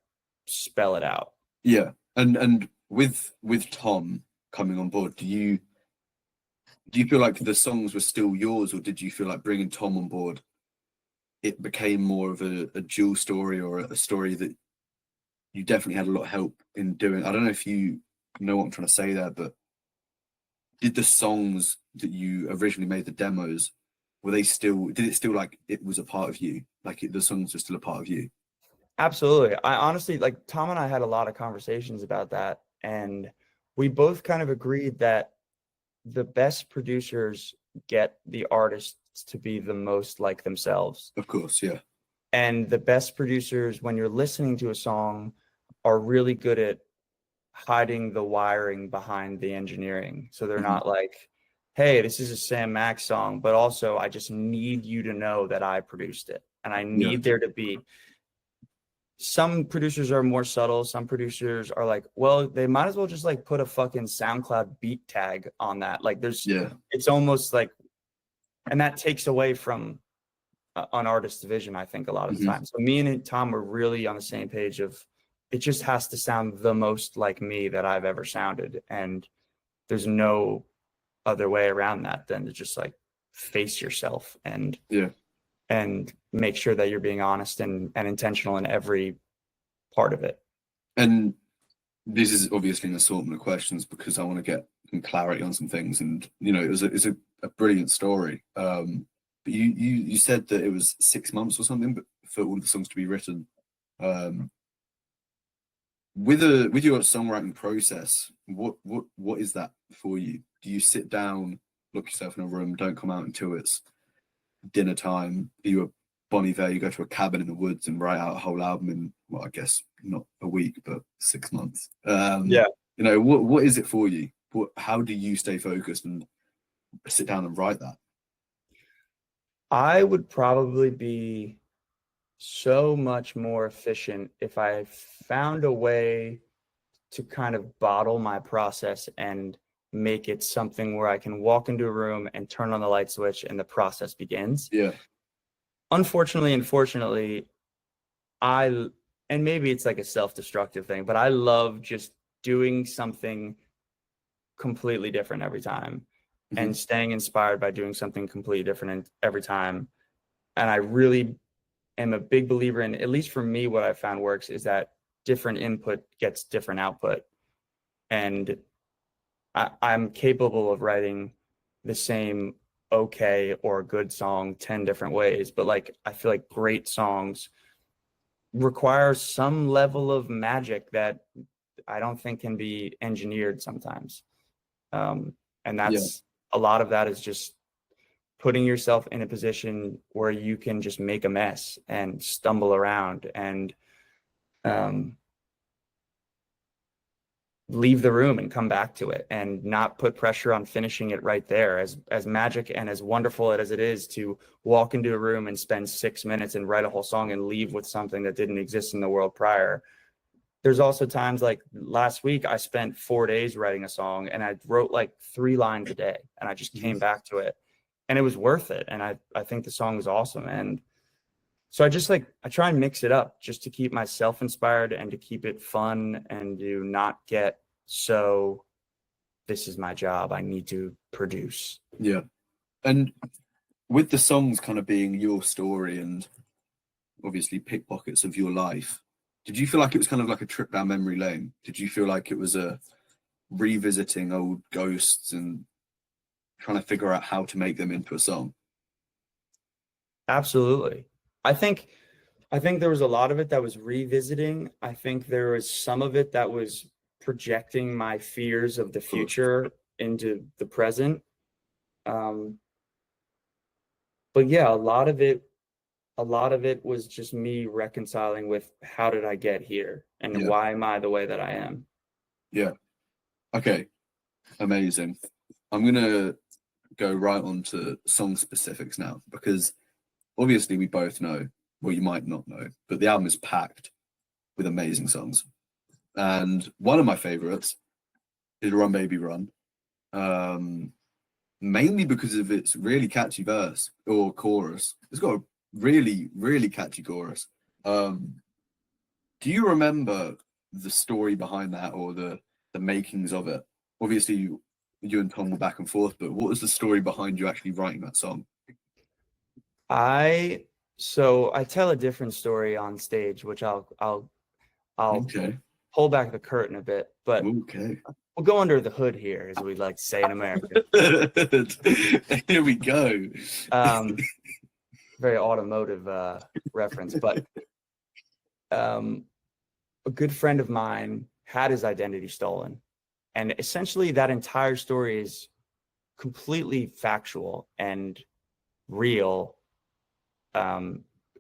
spell it out. Yeah. And with Tom coming on board, do you feel like the songs were still yours, or did you feel like bringing Tom on board, it became more of a dual story, or a story that you definitely had a lot of help in doing? I don't know if you know what I'm trying to say there, but did the songs that you originally made, the demos, did it still like it was a part of you? Like the songs were still a part of you? Absolutely. I honestly, like, Tom and I had a lot of conversations about that, and we both kind of agreed that the best producers get the artists to be the most like themselves. Of course, yeah. And the best producers, when you're listening to a song, are really good at hiding the wiring behind the engineering. So they're not like, hey, this is a Sam Mac song, but also I just need you to know that I produced it. And I need there to be, some producers are more subtle. Some producers are like, well, they might as well just like put a fucking SoundCloud beat tag on that. Like it's almost like, and that takes away from an artist's vision, I think, a lot of the time. So me and Tom were really on the same page of, it just has to sound the most like me that I've ever sounded. And there's no other way around that than to just like face yourself and make sure that you're being honest and intentional in every part of it. And this is obviously an assortment of questions, because I want to get and clarity on some things, and you know, it's a brilliant story. But you said that it was 6 months or something, but for all the songs to be written. With your songwriting process, what is that for you? Do you sit down, lock yourself in a room, don't come out until it's dinner time? Are you a Bon Iver, you go to a cabin in the woods and write out a whole album in, well, I guess not a week, but 6 months? Yeah. You know, what is it for you? How do you stay focused and sit down and write that? I would probably be so much more efficient if I found a way to kind of bottle my process and make it something where I can walk into a room and turn on the light switch and the process begins. Yeah. Unfortunately and fortunately, and maybe it's like a self-destructive thing, but I love just doing something completely different every time and staying inspired by doing something completely different every time. And I really am a big believer in, at least for me, what I found works is that different input gets different output. And I'm capable of writing the same okay or good song 10 different ways, but like I feel like great songs require some level of magic that I don't think can be engineered sometimes. And that's a lot of that is just putting yourself in a position where you can just make a mess and stumble around and leave the room and come back to it and not put pressure on finishing it right there. As magic and as wonderful as it is to walk into a room and spend 6 minutes and write a whole song and leave with something that didn't exist in the world prior. There's also times like last week, I spent 4 days writing a song and I wrote like 3 lines a day and I just came back to it and it was worth it. And I think the song was awesome. And so I try and mix it up just to keep myself inspired and to keep it fun and to not get so this is my job, I need to produce. Yeah. And with the songs kind of being your story and obviously pickpockets of your life, did you feel like it was kind of like a trip down memory lane? Did you feel like it was a revisiting old ghosts and trying to figure out how to make them into a song? Absolutely. I think there was a lot of it that was revisiting. I think there was some of it that was projecting my fears of the future into the present. But yeah, a lot of it was just me reconciling with how did I get here and why am I the way that I am? Yeah. Okay. Amazing. I'm gonna go right on to song specifics now, because obviously we both know, well, you might not know, but the album is packed with amazing songs. And one of my favorites is Run Baby Run, mainly because of its really catchy verse or chorus. It's got a really, really catchy chorus. Do you remember the story behind that or the makings of it? Obviously, you and Tom were back and forth, but what was the story behind you actually writing that song? So I tell a different story on stage, which I'll Okay. pull back the curtain a bit, but Okay. we'll go under the hood here, as we like to say in America. Here we go. Very automotive reference, but a good friend of mine had his identity stolen, and essentially that entire story is completely factual and real.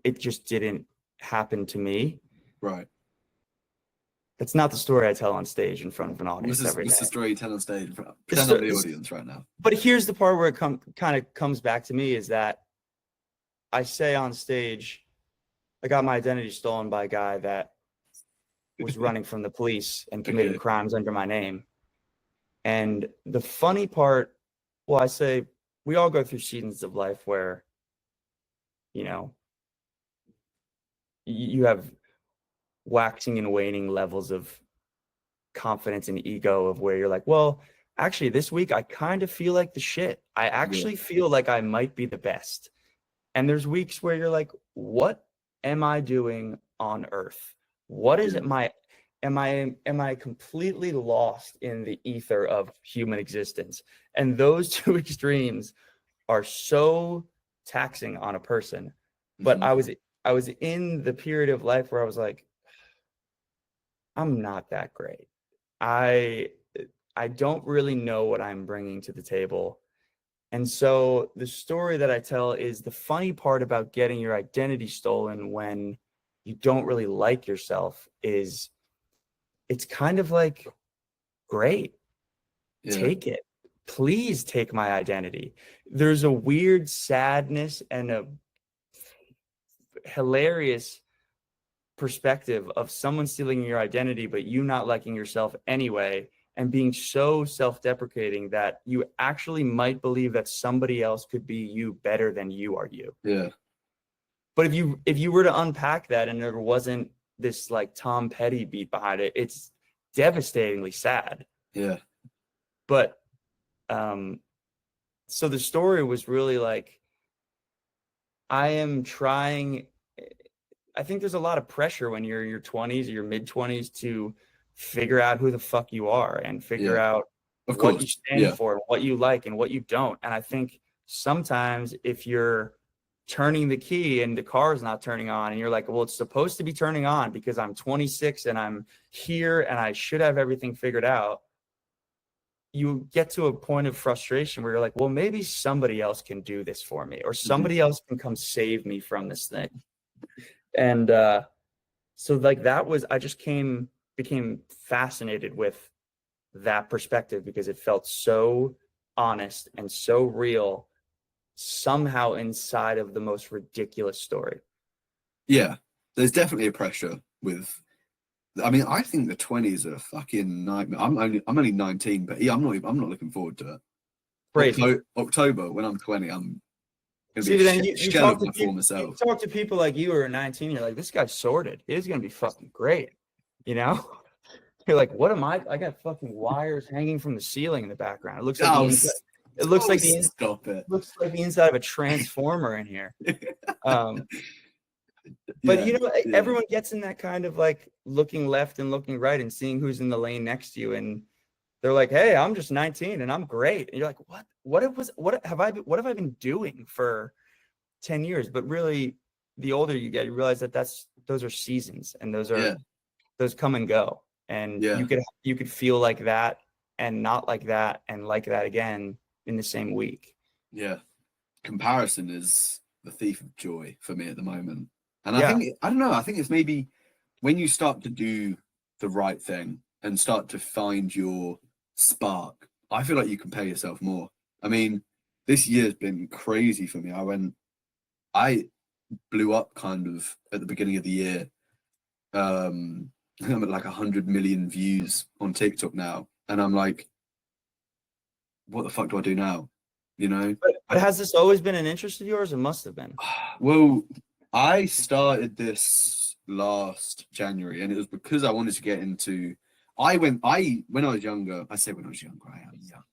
It just didn't happen to me. Right. That's not the story I tell on stage in front of an audience every day. What's the story you tell on stage? Pretend I'm the audience right now. But here's the part where it kind of comes back to me is that I say on stage, I got my identity stolen by a guy that was running from the police and committing crimes under my name. And the funny part, well, I say we all go through seasons of life where, you know, you have waxing and waning levels of confidence and ego of where you're like, well, actually this week I kind of feel like the shit. I actually feel like I might be the best. And there's weeks where you're like, what am I doing on earth? What is it? Am am I completely lost in the ether of human existence? And those two extremes are so taxing on a person. But Mhm. I was in the period of life where I was like, I'm not that great. I I don't really know what I'm bringing to the table. And so the story that I tell is the funny part about getting your identity stolen when you don't really like yourself is it's kind of like, great, Yeah. take it. Please take my identity. There's a weird sadness and a hilarious perspective of someone stealing your identity, but you not liking yourself anyway, and being so self-deprecating that you actually might believe that somebody else could be you better than you are you. Yeah. But if you were to unpack that and there wasn't this like Tom Petty beat behind it, it's devastatingly sad. Yeah. But so the story was really like, I am trying. I think there's a lot of pressure when you're in your 20s or your mid 20s to figure out who the fuck you are and figure Yeah. out Of what you course. stand Yeah. for, what you like and what you don't. And I think sometimes if you're turning the key and the car is not turning on and you're like, well, it's supposed to be turning on because I'm 26 and I'm here and I should have everything figured out, you get to a point of frustration where you're like, well, maybe somebody else can do this for me or Mhm. somebody else can come save me from this thing. And so like that was, I just became fascinated with that perspective because it felt so honest and so real somehow inside of the most ridiculous story. Yeah. There's definitely a pressure with. I mean, I think the 20s are a fucking nightmare. I'm only 19, but yeah, I'm not looking forward to it. Crazy. October when I'm 20, I'm gonna be See, a but then you shell talk of to my people, former you self. talk to people like you who are 19, you're like, this guy's sorted. He's gonna be fucking great. You know? You're like, what am I? I got fucking wires hanging from the ceiling in the background. It looks like the Oh, inside, it looks like the stop it. looks like the inside of a transformer in here. Um, but Yeah, yeah, everyone gets in that kind of like looking left and looking right and seeing who's in the lane next to you, and they're like, "Hey, I'm just 19 and I'm great." And you're like, "What? What have I been doing for 10 years?" But really, the older you get, you realize that those are seasons and yeah, those come and go. And yeah, you could feel like that and not like that again in the same week. yeah. Comparison is the thief of joy for me at the moment. And I Yeah. think, I don't know, I think it's maybe when you start to do the right thing and start to find your spark, I feel like you compare yourself more. I mean, this year's been crazy for me. I blew up kind of at the beginning of the year. I'm at like 100 million views on TikTok now. And I'm like, what the fuck do I do now? You know? But has this always been an interest of yours? It must have been. Well, I started this last January, and it was because I wanted to get into. I when I was younger. I say when I was younger. I am young.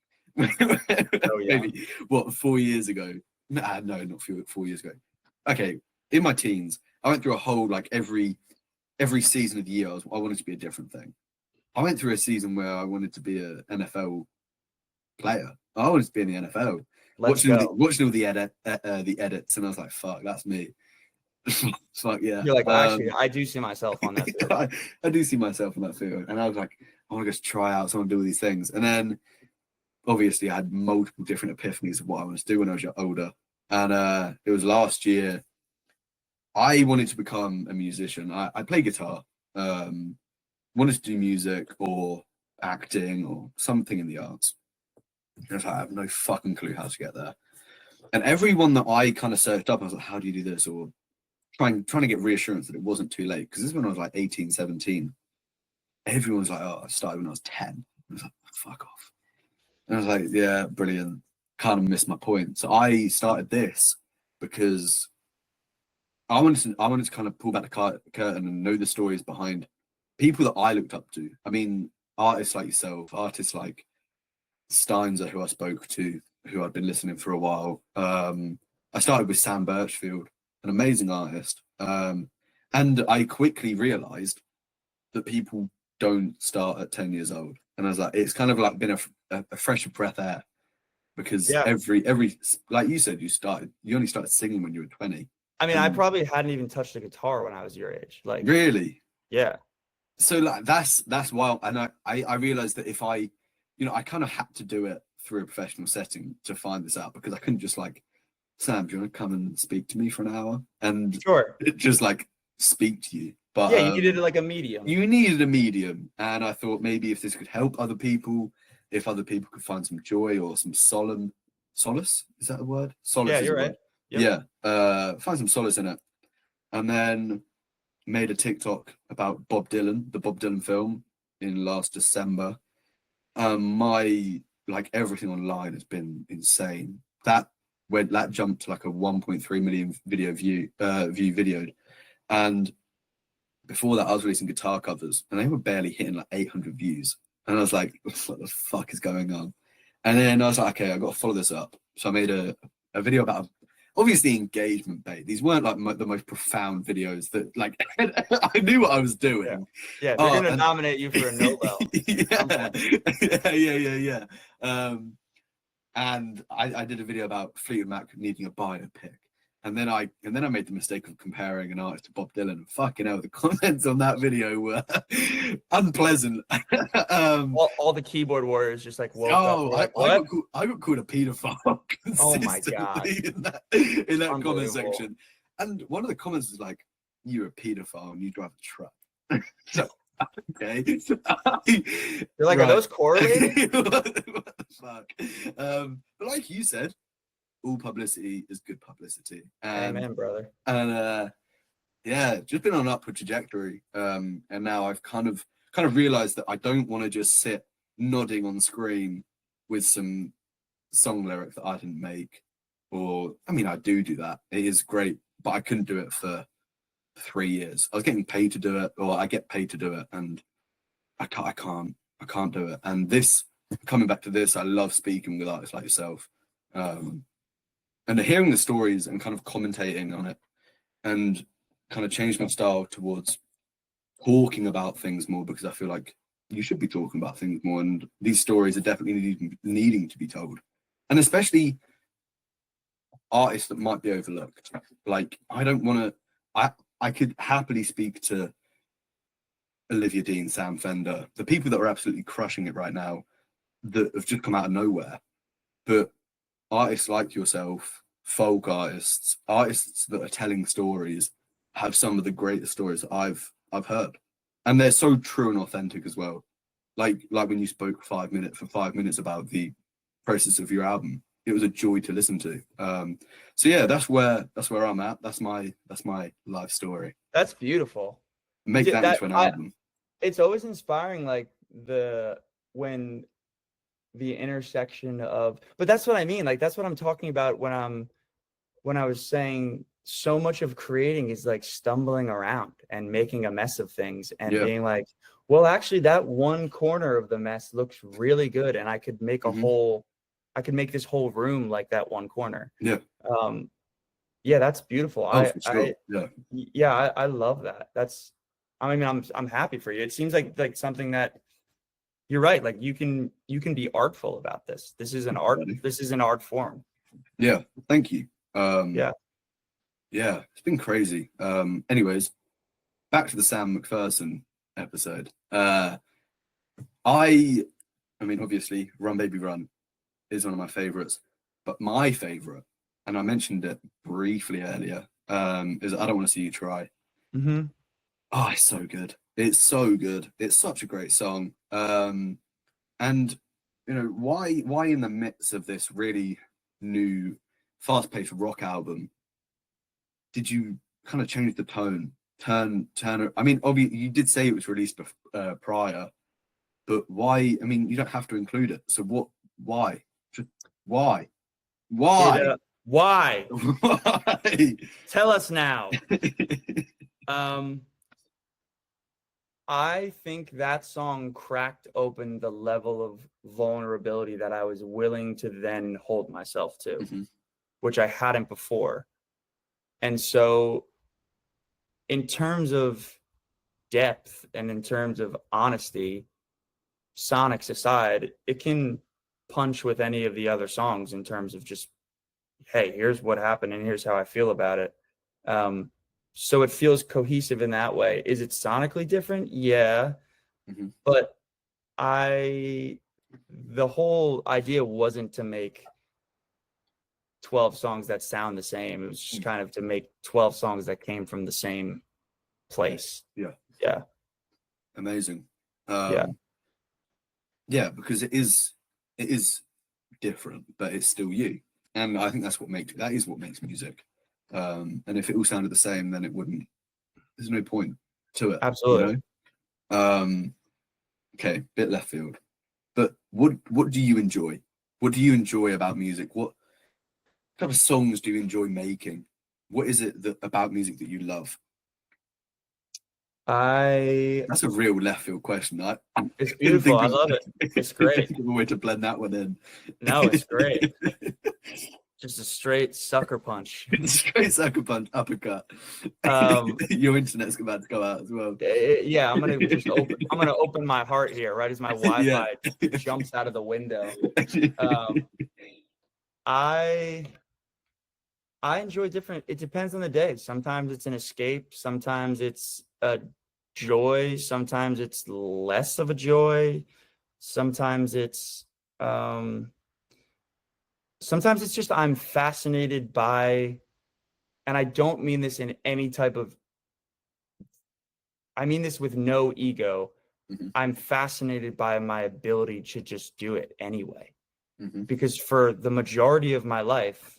Oh yeah. Maybe what 4 years ago? Nah, no, not 4 years ago. Okay, in my teens, I went through a whole like every season of the year. I wanted to be a different thing. I went through a season where I wanted to be an NFL player. I wanted to be in the NFL. Let's go. Watching all the edits, and I was like, "Fuck, that's me." Fuck yeah. You're like, well, actually, I do see myself on that field. I do see myself in that field, and I was like, I want to just try out, so I want to do all these things, and then obviously I had multiple different epiphanies of what I wanted to do when I was older, and it was last year. I wanted to become a musician. I play guitar. Wanted to do music or acting or something in the arts. And I have no fucking clue how to get there. And everyone that I kind of searched up, I was like, how do you do this? Or trying to get reassurance that it wasn't too late. Because this is when I was like 18, 17. Everyone was like, oh, I started when I was 10. I was like, fuck off. And I was like, yeah, brilliant. Kind of missed my point. So I started this because I wanted to kind of pull back the curtain and know the stories behind people that I looked up to. I mean, artists like yourself, artists like Steinzer, who I spoke to, who I'd been listening for a while. I started with Sam Birchfield, an amazing artist. And I quickly realized that people don't start at 10 years old. And I was like, it's kind of like been a fresh breath air, because every like you said, you only started singing when you were 20. I mean, I probably hadn't even touched a guitar when I was your age. Like, really? Yeah. So like that's wild. And I realized that if I kind of had to do it through a professional setting to find this out, because I couldn't just like, Sam, do you want to come and speak to me for an hour and Sure. just like speak to you? But yeah, you needed like a medium. You needed a medium, and I thought maybe if this could help other people, if other people could find some joy or some solace, is that a word? Solace. Yeah, is you're a right. word. Yep. Yeah, find some solace in it, and then made a TikTok about Bob Dylan, the Bob Dylan film in last December. My like everything online has been insane. That jumped to like a 1.3 million view videoed, and before that I was releasing guitar covers and they were barely hitting like 800 views, and I was like, what the fuck is going on? And then I was like, okay, I got to follow this up. So I made a video about obviously engagement bait. These weren't like the most profound videos that like I knew what I was doing. Yeah, they're gonna nominate you for a Nobel. yeah. And I did a video about Fleetwood Mac needing a biopic. And then I made the mistake of comparing an artist to Bob Dylan. And fucking hell, the comments on that video were unpleasant. All the keyboard warriors just like woke up. Like, I got called a paedophile. Oh my god! In that comment section, and one of the comments was like, "You're a paedophile and you drive a truck." So, okay, you're like, right. Are those correlated? What the fuck? But like you said, all publicity is good publicity. Amen, brother. And yeah, just been on an upward trajectory. And now I've kind of realized that I don't want to just sit nodding on screen with some song lyric that I didn't make. Or I mean, I do that. It is great, but I couldn't do it for 3 years. I was getting paid to do it, or I get paid to do it, and I can't do it. And this, coming back to this, I love speaking with artists like yourself. And hearing the stories and kind of commentating on it, and kind of changed my style towards talking about things more, because I feel like you should be talking about things more, and these stories are definitely needing to be told, and especially artists that might be overlooked. Like I don't want to. I could happily speak to Olivia Dean, Sam Fender, the people that are absolutely crushing it right now, that have just come out of nowhere, but artists like yourself, folk artists that are telling stories, have some of the greatest stories that I've heard, and they're so true and authentic as well. Like when you spoke for 5 minutes about the process of your album, it was a joy to listen to. So yeah, that's where I'm at. That's my life story. That's beautiful. Make that into an album. It's always inspiring, like when the intersection of, but that's what I mean. Like that's what I'm talking about when I was saying so much of creating is like stumbling around and making a mess of things and being like, well, actually that one corner of the mess looks really good, and I could make I could make this whole room like that one corner. Yeah. Yeah, that's beautiful. For sure. I love that. I'm happy for you. It seems like something that you're right. Like you can be artful about this. This is an art form. Yeah. Thank you. Yeah, it's been crazy. Anyways, back to the Sam MacPherson episode. I mean, obviously, Run Baby Run is one of my favorites, but my favorite, and I mentioned it briefly earlier, is I Don't Want to See You Try. Mm-hmm. Oh, it's so good. It's so good. It's such a great song. And why in the midst of this really new, fast-paced rock album did you kind of change the tone? Turn. I mean, obviously, you did say it was released prior, but why? I mean, you don't have to include it. So what? Why? Just why? Why? Why? Why? Tell us now. I think that song cracked open the level of vulnerability that I was willing to then hold myself to, which I hadn't before. And so in terms of depth and in terms of honesty, sonics aside, it can punch with any of the other songs in terms of just, hey, here's what happened and here's how I feel about it. So it feels cohesive in that way. Is it sonically different? Yeah. Mhm. But the whole idea wasn't to make 12 songs that sound the same. It was just kind of to make 12 songs that came from the same place. Yeah. Yeah. Amazing. Yeah. Yeah, because it is different, but it's still you. And I think that is what makes music. And if it all sounded the same, then there's no point to it. Absolutely. You know? Okay, bit left field. But what do you enjoy? What do you enjoy about music? What kind of songs do you enjoy making? What is it about music that you love? That's a real left field question. It's beautiful. I love it. It's great. Think of a way to blend that one in. No, it's great. Just a straight sucker punch. Straight sucker punch, uppercut. Your internet's about to go out as well. Yeah, I'm gonna open my heart here right as my Wi-Fi jumps out of the window. I enjoy different. It depends on the day. Sometimes it's an escape. Sometimes it's a joy. Sometimes it's less of a joy. Sometimes it's just I'm fascinated by, and I don't mean this in any type of. I mean this with no ego. Mm-hmm. I'm fascinated by my ability to just do it anyway. Mm-hmm. Because for the majority of my life,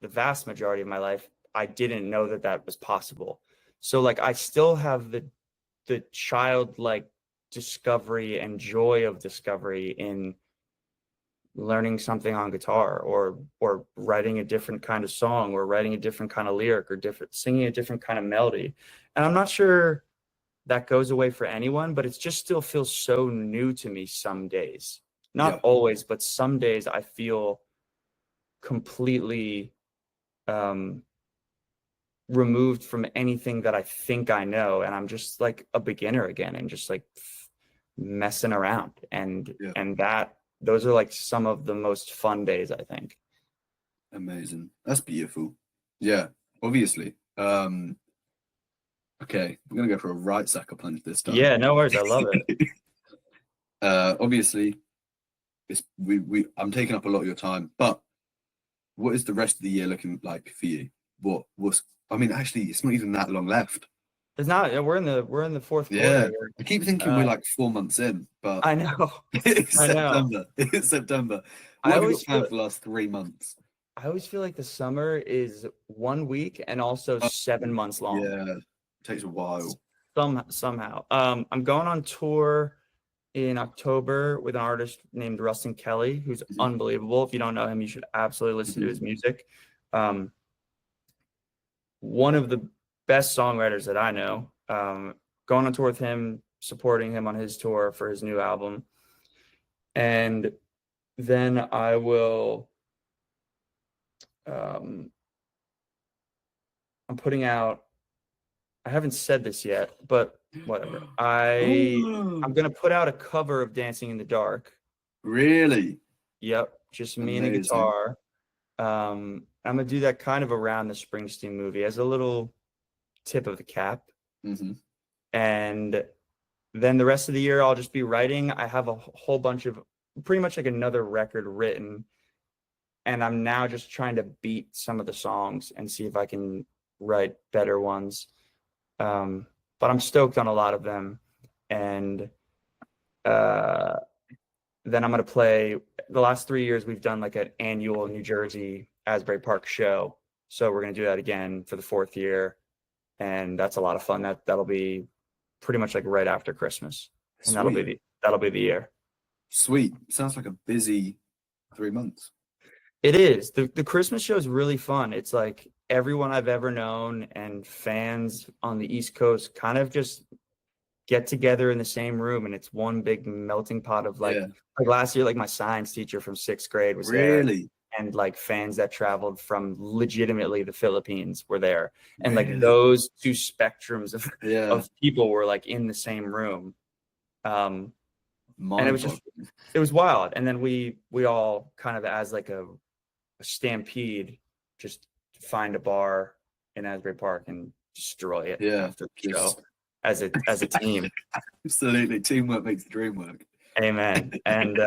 the vast majority of my life, I didn't know that was possible. So like I still have the childlike discovery and joy of discovery in learning something on guitar or writing a different kind of song or writing a different kind of lyric or singing a different kind of melody. And I'm not sure that goes away for anyone, but it just still feels so new to me some days. Not always, but some days I feel completely removed from anything that I think I know. And I'm just like a beginner again and just like messing around. And those are like some of the most fun days, I think. Amazing. That's beautiful. Yeah, obviously. Okay, we're gonna go for a right sucker punch this time. Yeah, no worries. I love it. Obviously, I'm taking up a lot of your time, but what is the rest of the year looking like for you? Actually, it's not even that long left. It's not. We're in the fourth quarter. Yeah, I keep thinking we're like 4 months in, but I know. it's September. It's September. What have you got planned for the last 3 months? I always feel like the summer is 1 week and also 7 months long. Yeah, it takes a while. Somehow. I'm going on tour in October with an artist named Rustin Kelly, who's unbelievable. If you don't know him, you should absolutely listen to his music. One of the best songwriters that I know. Going on tour with him, supporting him on his tour for his new album. And then I will I'm putting out, I haven't said this yet, but whatever. I'm gonna put out a cover of Dancing in the Dark. Really? Yep, just me and a guitar. I'm gonna do that kind of around the Springsteen movie as a little tip of the cap. Mm-hmm. And then the rest of the year I'll just be writing. I have a whole bunch of pretty much like another record written, and I'm now just trying to beat some of the songs and see if I can write better ones. But I'm stoked on a lot of them. And then I'm going to play. The last 3 years we've done like an annual New Jersey Asbury Park show. So we're going to do that again for the 4th year. And that's a lot of fun. That'll be pretty much like right after Christmas. And that'll be the year. Sweet. Sounds like a busy 3 months. It is. The Christmas show is really fun. It's like everyone I've ever known and fans on the East Coast kind of just get together in the same room, and it's one big melting pot of like last year, like my science teacher from 6th grade was there. Really? and like fans that traveled from legitimately the Philippines were there. And like Really? those two spectrums Yeah. of people were like in the same room. And it was just, Mind-boggling. it was wild. And then we all kind of, as like a stampede, just find a bar in Asbury Park and destroy it Yeah, after the just- show as a team. Absolutely. Teamwork makes the dream work. Amen. And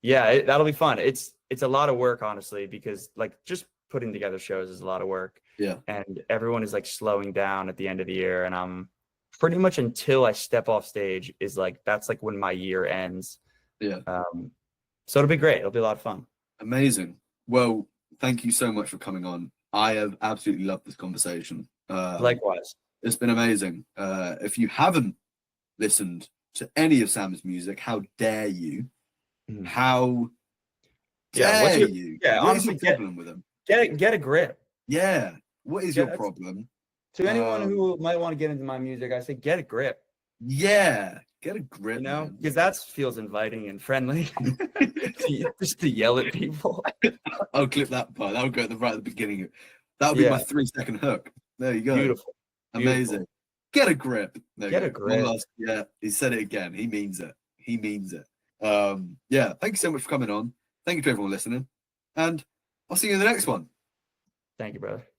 yeah, that'll be fun. It's a lot of work, honestly, because like just putting together shows is a lot of work. Yeah. And everyone is like slowing down at the end of the year, and I'm pretty much, until I step off stage, is like that's like when my year ends. Yeah. So it'll be great. It'll be a lot of fun. Amazing. Well, thank you so much for coming on. I have absolutely loved this conversation. Likewise. It's been amazing. If you haven't listened to any of Sam's music, how dare you? Mhm. How Yeah, dare you? Yeah, What is honestly, your problem with him? get a grip. Yeah. What is Yeah, your problem? To anyone who might want to get into my music, I say get a grip. Yeah. Get a grip, You know, man. because that feels inviting and friendly. Just to yell at people. I'll clip that part. That'll go right at the beginning. That'll be my 3-second hook. There you go. Beautiful. Amazing. Get a grip. There Get you a go. grip. One last, yeah, he said it again. He means it. He means it. Yeah, thank you so much for coming on. Thank you to everyone listening. And I'll see you in the next one. Thank you, brother.